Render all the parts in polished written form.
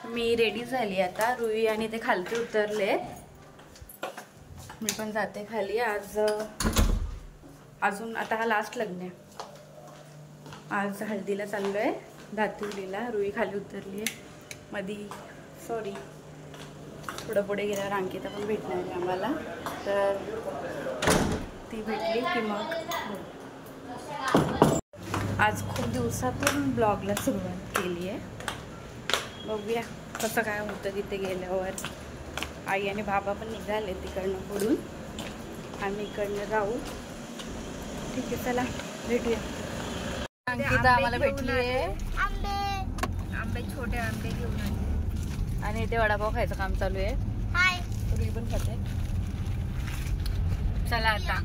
मी ready झाली आता. रुई आणि ते खालती उतरले. मी पण जाते खाली. अजून आता हा लास्ट लग्न आहे. आज हळदीला चाललो आहे दातुर्लीला. रुई खाली उतरली आहे. मधी सॉरी थोडं पुढे गेल्यावर अंकिता पण भेटणार आहे आम्हाला. तर ती भेटली की मग आज खूप दिवसातून ब्लॉगला सुरुवात केली आहे. बघूया कसं काय होतं तिथे गेल्यावर. आई आणि बाबा पण निघाले तिकडनं पुढून. आम्ही इकडनं जाऊ. ठीक आहे चला भेटूया. अंकिता आम्हाला भेटली आहे. आंबे छोटे आंबे घेऊन आले. आणि इथे वडापाव खायचं काम चालू आहे. हाय तुम्ही पण खाते. चला आता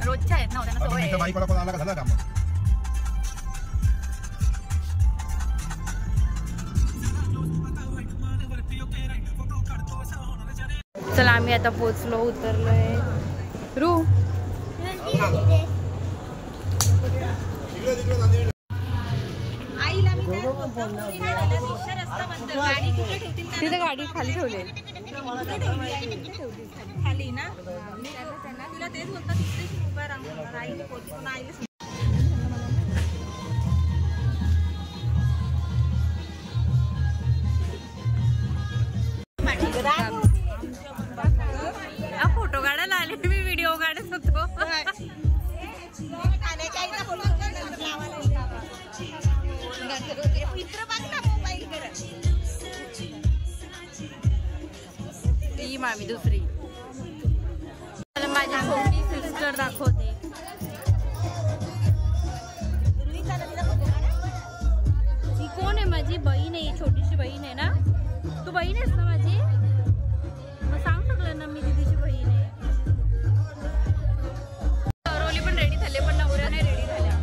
रोजच्या आहेत ना त्यांना सवय आहे. चला आम्ही आता पोचलो. उतरलोय. रू तिथे गाडी खाली ठेवली खाली ना. तिला तेच बोलतात उभा राहून आईने पोहोचली पण आईला फोटो काढायला आले. मी व्हिडिओ काढत होतो. ती मामी दुसरी. मला माझी छोटी सिस्टर दाखवते. ती कोण आहे? माझी बहीण आहे. छोटीशी बहीण आहे ना. तू बहीण आहेस ना माझी. मग सांग शकलं ना मी दीदीची बहीण आहे. रोली पण रेडी झाले पण नवऱ्या नाही रेडी झाल्या.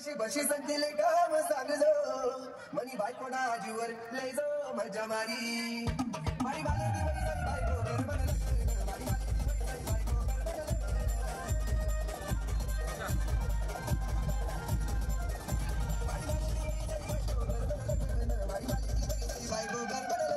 बशी बशी संकेले काम सांगजो मनी बायको ना आजीवर लय जो मजा मारी मारी बाले दी वरी जाई बायको घर बनल मारी बाले दी वरी जाई बायको घर बनल मारी बाले दी वरी जाई बायको घर बनल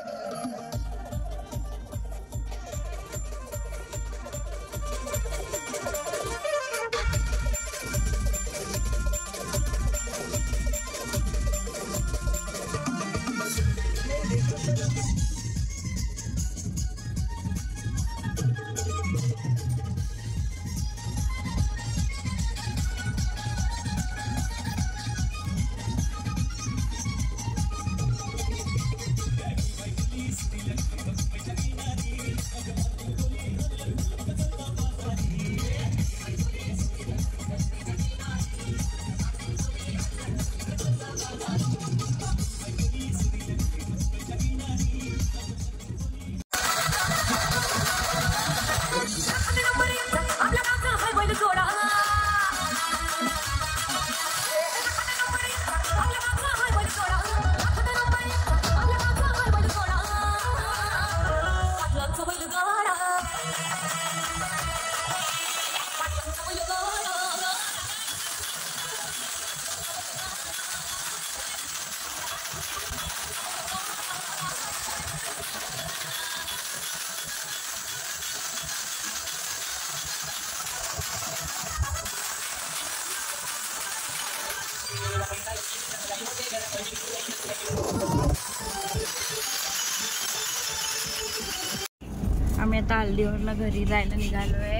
आम्ही आता हल्दीवरनं घरी जायला निघालोय.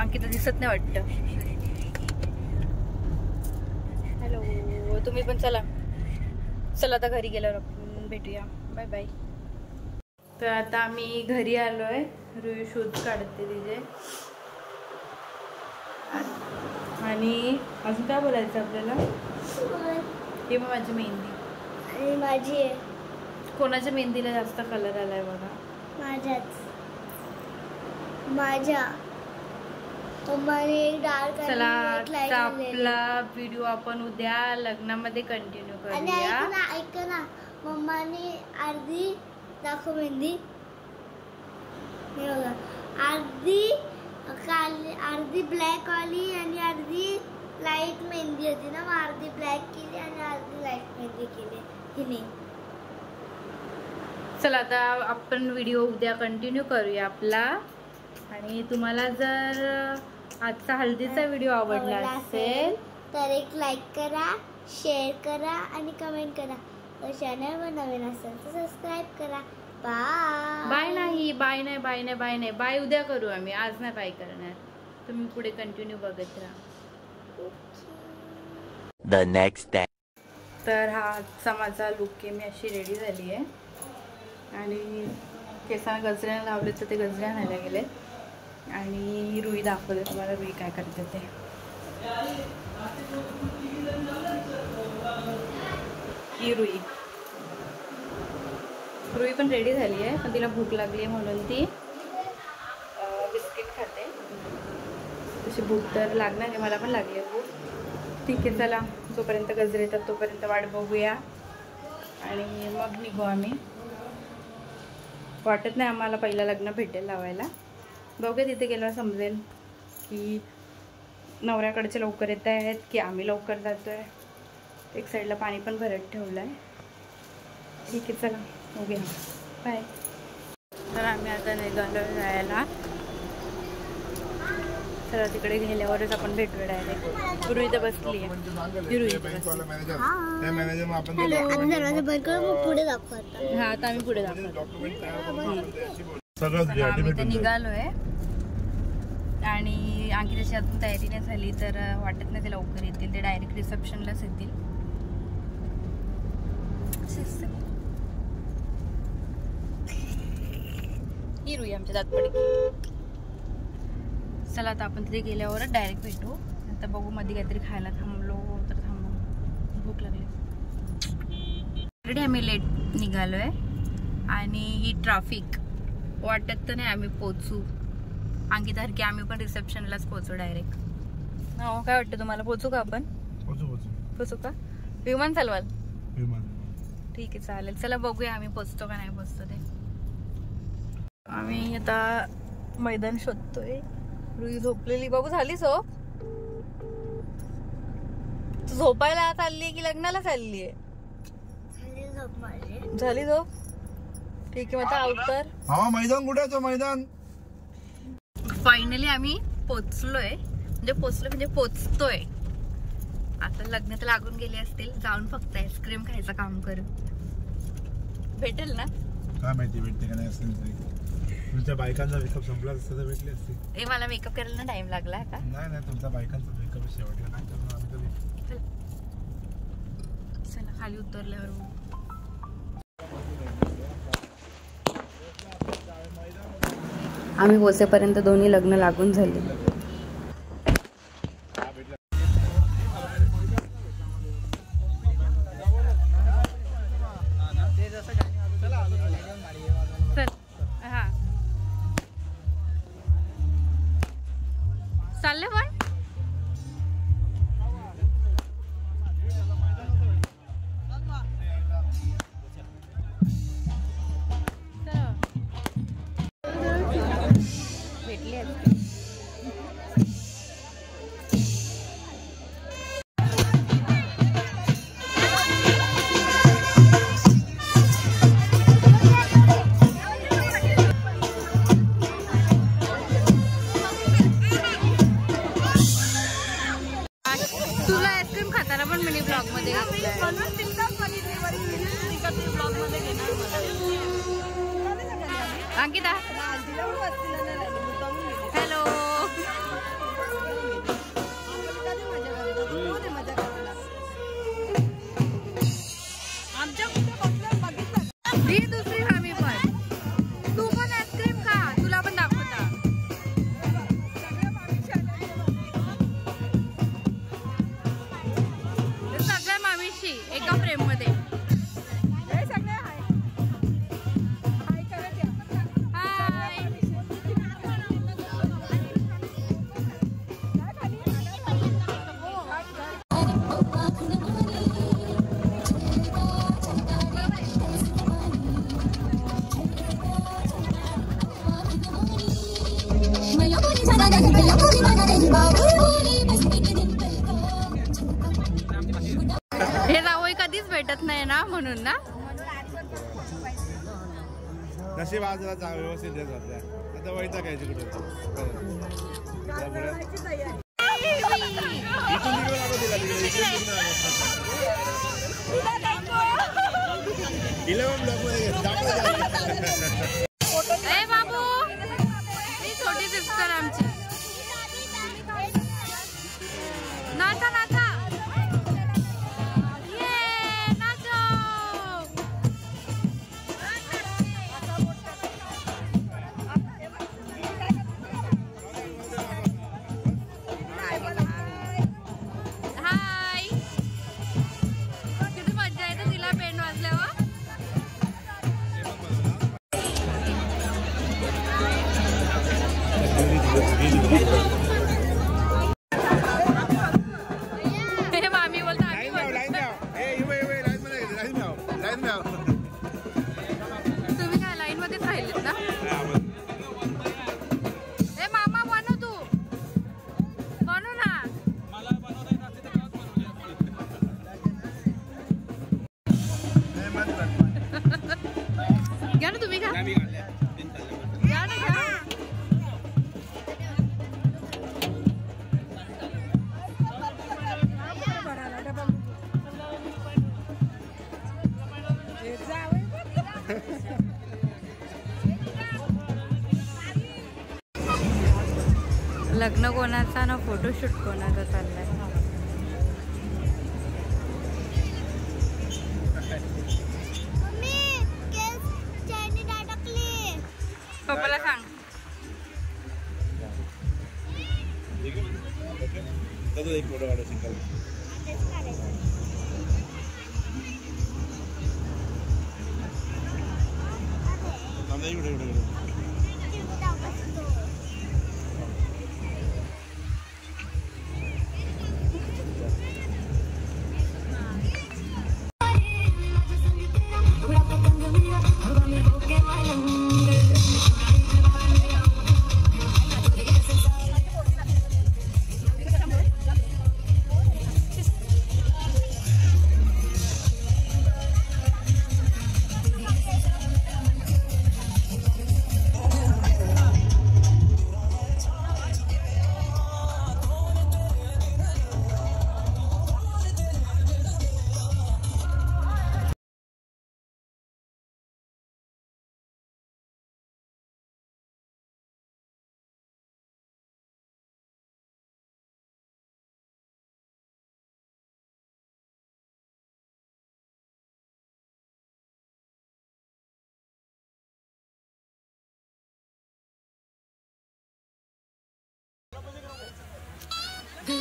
अंकिता दिसत नाही वाटतं. हॅलो, तुम्ही पण चला चला आता घरी गेल्यावर आपण भेटूया. Bye bye. तर आता आम्ही घरी आलोय. रुई शोध काढते तिचे. आणि अजून काय बोलायचं आपल्याला. हे मग माझी मेहंदी आणि माझी आहे. कोणाच्या मेहंदीला जास्त कलर आलाय बघा. माझ्याच. माझ्या मम्माने डार्क. चला आपला व्हिडिओ आपण उद्या लग्नामध्ये कंटिन्यू करूया. ऐक ना मम्माने अर्धी दाखव मेहंदी. हे बघा अर्धी ब्लॅक वाली आणि अर्धी लाईट मेहंदी होती ना. मग अर्धी ब्लॅक केली आणि अर्धी लाईट मेहंदी केली तिने. चला आता आपण व्हिडिओ उद्या कंटिन्यू करूया आपला. आणि तुम्हाला जर आजचा हल्दीचा व्हिडिओ आवडला असेल तर एक लाईक करा, शेअर करा आणि कमेंट करा. तर चॅनलवर नवीन असेल तर सबस्क्राईब करा. बाय. बाय नाही बाय नाही बाय नाही बाय नाही बाय उद्या करू आम्ही. आज नाही बाय करणार. तुम्ही पुढे कंटिन्यू बघत राहा. The next day. तर हा आजचा माझा लुक आहे. मी अशी रेडी झाली आहे आणि केसांना गजऱ्या लावले तर ते गजऱ्या आणायला गेले. आणि रुई दाखवते तुम्हाला रुई काय करते ते. ही रुई पण रेडी झाली आहे. पण तिला भूक लागली आहे म्हणून ती बिस्किट खाते. तशी भूक तर लागणार आहे. मला पण लागली आहे भूक. ठीक आहे चला जोपर्यंत गजरे येतात तोपर्यंत वाट बघूया आणि मग निघू आम्ही. वाटत नाही आम्हाला पहिलं लग्न भेटेल लावायला. बघूया तिथे गेल्यावर समजेल की नवऱ्याकडचे लवकर येत आहेत की आम्ही लवकर जातो आहे. एक साईडला पाणी पण भरत ठेवलं आहे. ठीक आहे चला बघूया. बाय. तर आम्ही आता निघालो जायला. तर तिकडे गेल्यावरच आपण भेटूया डायरेक्ट. रुई तर बसली आहे. हा आता आम्ही पुढे दाखवतो. आम्ही तर निघालोय आणि अंकिताची अजून तयारी नाही झाली तर वाटत नाही ते लवकर येतील. ते डायरेक्ट रिसेप्शनलाच येतील. ही रुई आमच्या दातपडकी. चला आता आपण तिथे गेल्यावरच डायरेक्ट भेटू. आता बघू मध्ये काहीतरी खायला थांबलो तर थांबू. भूक लागली. ऑलरेडी आम्ही लेट निघालोय आणि ही ट्रॅफिक वाटत तर नाही आम्ही पोचू. अंकितासारखी आम्ही पण रिसेप्शनलाच पोचू डायरेक्ट. हो, काय वाटतं तुम्हाला? पोचू का आपण? पोचू का? विमान चालवाल? ठीक आहे, चालेल. चला बघूया आम्ही पोचतो का नाही पोचतो ते. आम्ही आता मैदान शोधतोय. रुई झोपलेली. बाबू झाली झोप? तू झोपायला चालली की लग्नाला चाललीये? झाली झोप? ठीक आहे, मग आता अवतर. मैदान कुठे? मैदान फायनली आम्ही पोचलोय. म्हणजे पोचतोय. आता लग्न तर लागून गेले असतील. जाऊन फक्त आईस्क्रीम खायचं काम करू. भेटेल ना? काय माहिती भेटते का नाही. तुमच्या बायकांचा मेकअप संपला असता तर भेटले असते. मला मेकअप करायला टाइम लागला का? नाही, तुमच्या बायकांचा मेकअप शेवटला नाही करणार आम्ही कधी. चला खाली उतरल्यावर आम्ही पोचेपर्यंत दोन्ही लग्न लागून झाले. चालले पण भेटले तुला आईस्क्रीम खाताना पण मिनी ब्लॉग मध्ये अंकिता हॅलो. ही दुसरी आम्ही पण. तू पण आईस्क्रीम खा, तुला पण दाखवता. सगळ्या मामीशी एका फ्रेम मध्ये. हे रावई कधीच भेटत नाही ना, म्हणून ना. नशीब आज व्यवस्थित देत होत्या. आता वैता काय तिकडे बाबू ही छोटी सिस्टर आमची. नाचा नाचा. तुम्ही काय लाईन मध्येच राहिलेत ना? ए मामा बनव, तू बनव ना. घ्या ना तुम्ही. घ्या ना, घ्या. लग्न कोणाचा ना फोटोशूट कोणाचा चाललाय. पप्पाला सांग. एक फोटो काढा सिंगल. काय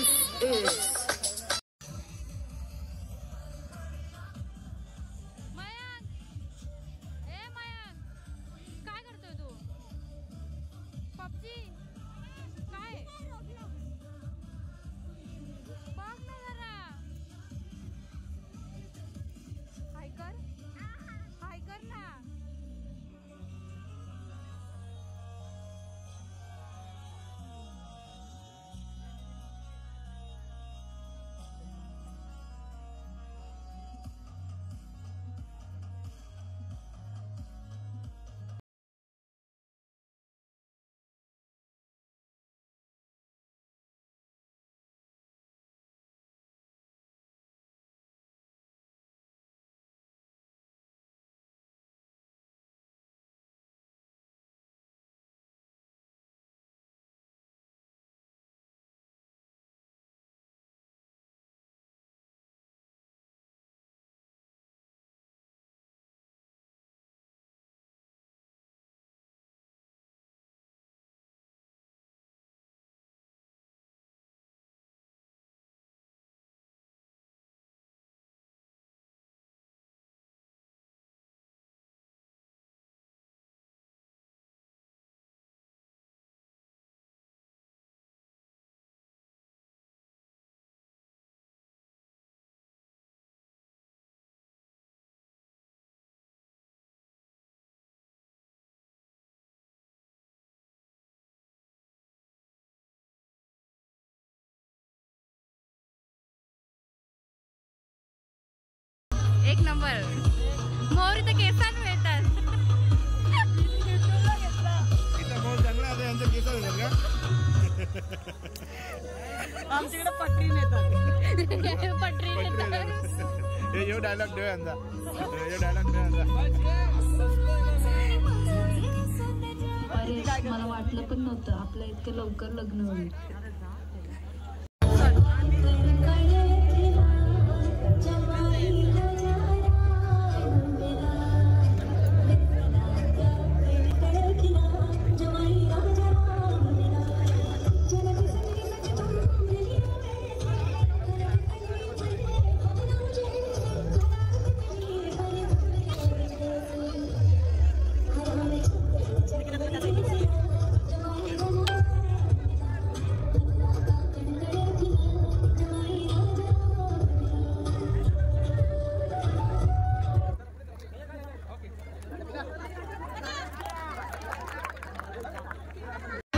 करतोय तू? पबजी काय बघ ना जरा. हाय कर ना. एक नंबर मोहरी तर केसान मिळतात. आमच्याकडे पटरी नेतात. पटरी यो डायलॉग दे अंदा. यो डायलॉग दे अंदा. अरे मला वाटलं पण नव्हतं आपलं इतकं लवकर लग्न होईल.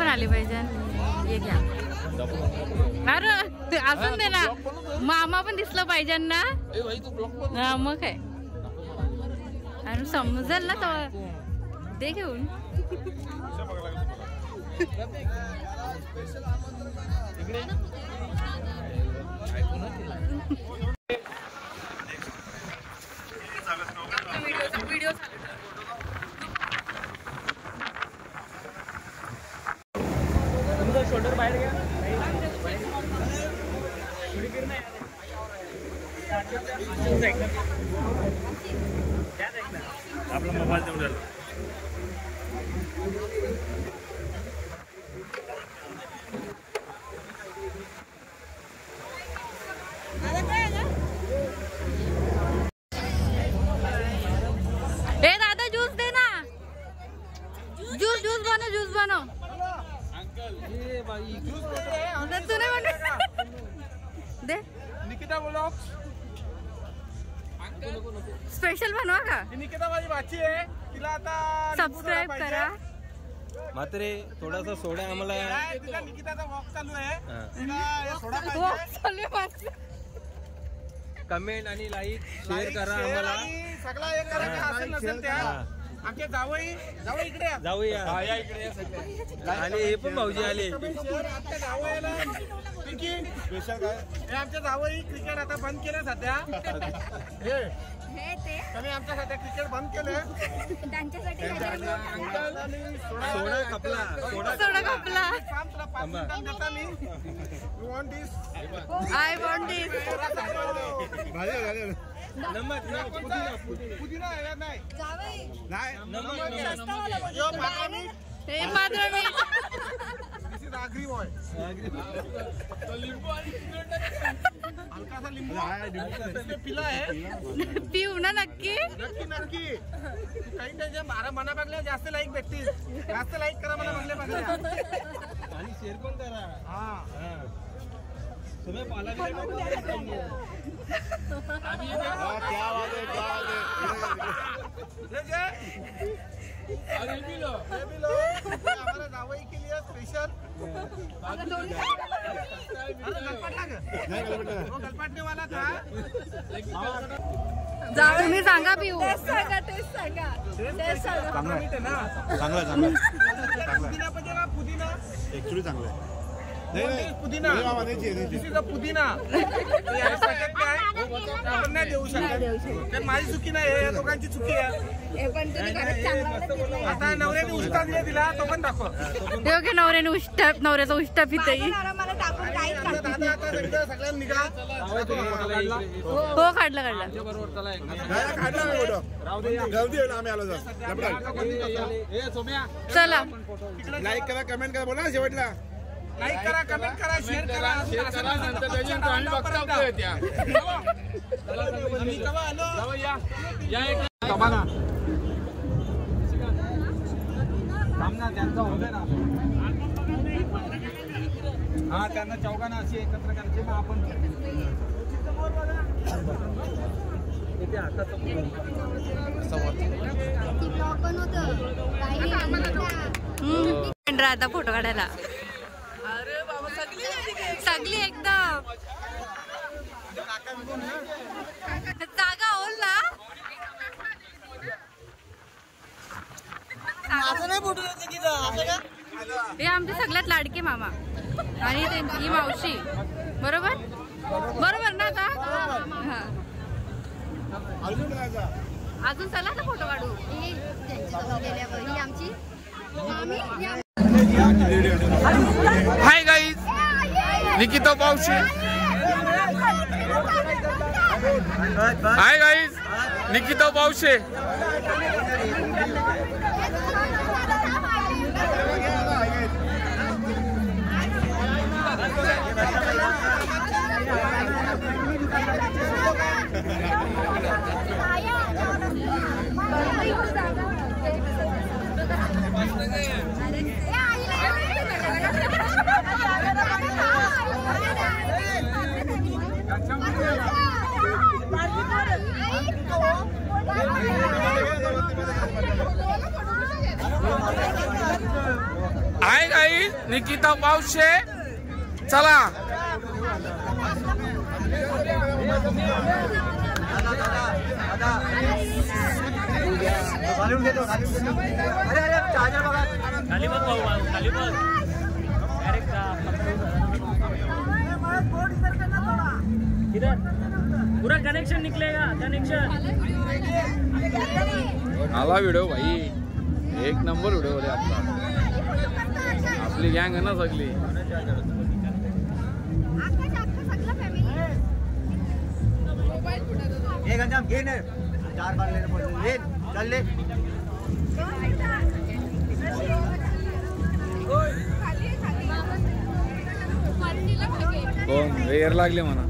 आली पाहिजे. ये घ्या. अरे अजून दे ना. मामा पण दिसलं पाहिजे ना. हा मग काय अरे समजेल ना तर दे घेऊन. व्हिडिओ शोल्डर बाहेर घ्या. आपला मोबाईल देऊन झाला. ए दादा ज्यूस दे ना. ज्यूस ज्यूस बनव. तू नाही म्हण दे. निकिता बोलो. स्पेशल बनवा का. निकिता माझी भाची आहे. तिला आता सबस्क्राईब करा. मात्र थोडासा सोडा आम्हाला. तिला निकिताचा वॉक चालू आहे. तिला सोडा पाहिजे. कमेंट आणि लाईक शेअर करा आम्हाला. सगळा हे करा. असेल नसेल त्या आमच्या जावई इकडे जाऊया आणि हे पण भाऊजी आले. आमच्या जावयाला क्रिकेट हे आमच्या जावई क्रिकेट आता बंद केलं सध्या. त्यांनी आमच्या सध्या क्रिकेट बंद केलं. सोडा खपला. आय वॉन्ट दिस. पुदिना नाही. हे 15 मिनिट. आगरी बॉय हलका सा लिंबू इसमें पिला है पिऊ ना नक्की नक्की नक्की काही त्यांच्या मारा मना बघल्या जास्त लाईक भेटतील जास्त लाईक करा मला बघल्या बघल्या आणि शेअर पण करा हा तुम्ही पाला अभी क्या बात है अरे भी लो हमारा दावई के लिए स्पेशल गलपटने वाला था तुम्ही सांगा पिऊ पुदीना पुदीना ऍक्च्युली चांगलं आहे पुदीना किसी का पुदीना आपण नाही देऊ शकत माझी चुकी नाही या दोघांची चुकी आहे आता नवऱ्याने उष्टा दिला तो पण दाखव की नवऱ्याने नवऱ्याचा उष्टा पितई सगळ्यांना निघा हो काढला आम्ही आलो चला लाईक करा कमेंट करा बोला शेवटला लाईक करा कमेंट करा शेअर करा नंतर आम्ही बघता त्या केव्हा आलो त्यांचा होते ना हा त्यांना चौघांना अशी एकत्र करायचे मग आपण आता फोटो काढायला सगळी एकदम जागा होल ना हे आमचे सगळ्यात लाडके मामा आणि त्यांची मावशी बरोबर बरोबर ना का अजून चला ना फोटो काढू आमची hi guys Nikita Pawshe hi guys Nikita Pawshe hi guys Nikita Pawshe चला पूरा कनेक्शन निकलेगा कनेक्शन आला व्हिडिओ भाई एक नंबर व्हिडिओ होते आपला आपली गँग आहे ना सगळी एअर लागले म्हणा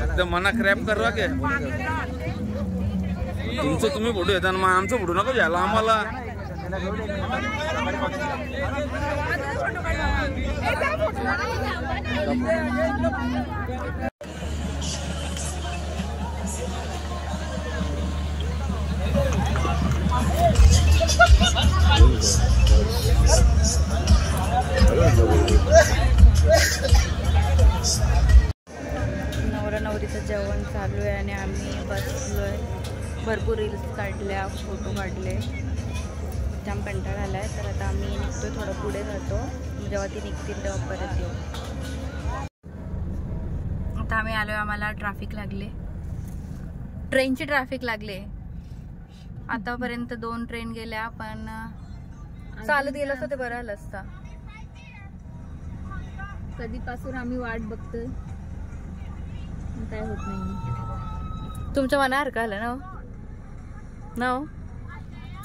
एकदम मना क्रॅप करवा के तुमचं तुम्ही फोटो येता मग आमचं फोटो नको घ्यायला आम्हाला नवरा नवरीचं जेवण चालू आहे आणि आम्ही बसलोय भरपूर रील्स काढल्या फोटो काढले जाम कंटाळा आला आहे तर आता आम्ही निघतोय थोडं पुढे जातो जेव्हा ती निघतील तेव्हा परत येऊ आता आम्ही आलोय आम्हाला ट्रॅफिक लागले ट्रेनची ट्रॅफिक लागले आतापर्यंत 2 ट्रेन गेल्या पण चालत गेलं असतं ते बरं आलं असतं कधीपासून आम्ही वाट बघतोय काय होत नाही तुमच्या मनासारखं आलं ना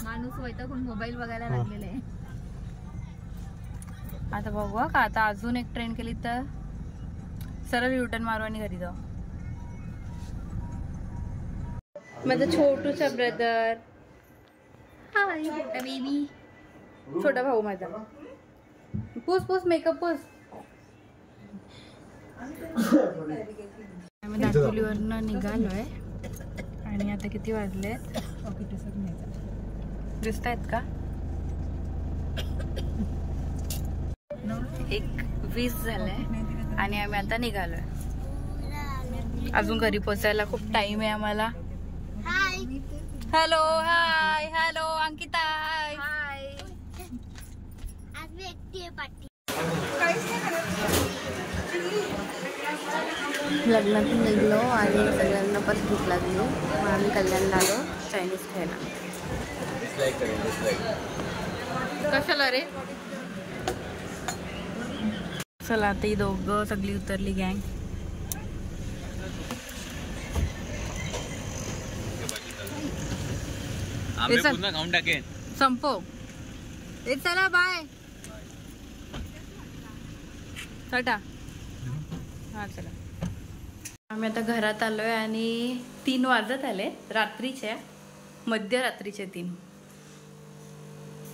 माणूस वैतागून मोबाईल बघायला लागलेला आहे. आता बघू का, आता अजून एक ट्रेन केली तर सरळ युटर्न मारू आणि घरी जाऊ. माझा छोटूचा ब्रदर, हाय छोटा बेबी, छोटा भाऊ माझा. पूस पूस मेकअप पूस. आम्ही दापोलीवरनं निघालोय आणि आता किती वाजलेत दिसत आहेत का? 1:20 झालंय आणि आम्ही आता निघालोय. अजून घरी पोचायला खूप टाइम आहे आम्हाला. हॅलो हाय, हॅलो अंकिता हाय. आज मी एकटी आहे पार्टी. लग्नातून निघलो आणि सगळ्यांना पण भूक लागली. मग आम्ही कल्याणला आलो चायनीज खायला. कशाला रे? चला आता ही दोघं सगळी उतरली गँग. खाऊन टाकेन संपव. चला बाय टाटा. हा चला. आम्ही आता घरात आलोय आणि 3 वाजत आले रात्रीचे, मध्यरात्रीचे 3.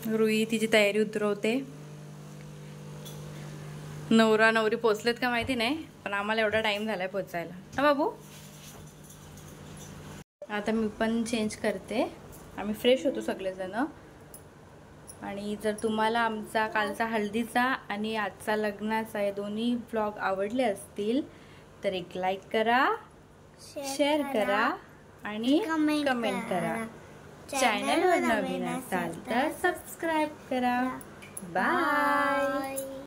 रुई तिची तयारी उतरवते. नवरा नवरी पोचलेत का माहिती नाही, पण आम्हाला एवढा टाइम झालाय पोचायला ना बाबू. आता मी पण चेंज करते. आम्ही फ्रेश होतो सगळेजण. आणि जर तुम्हाला आमचा कालचा हळदीचा आणि आजचा लग्नाचा हे दोन्ही व्लॉग आवडले असतील तर एक लाईक करा, शेअर करा आणि कमेंट करा. चॅनलवर नवीन असाल तर सबस्क्राईब करा. बाय.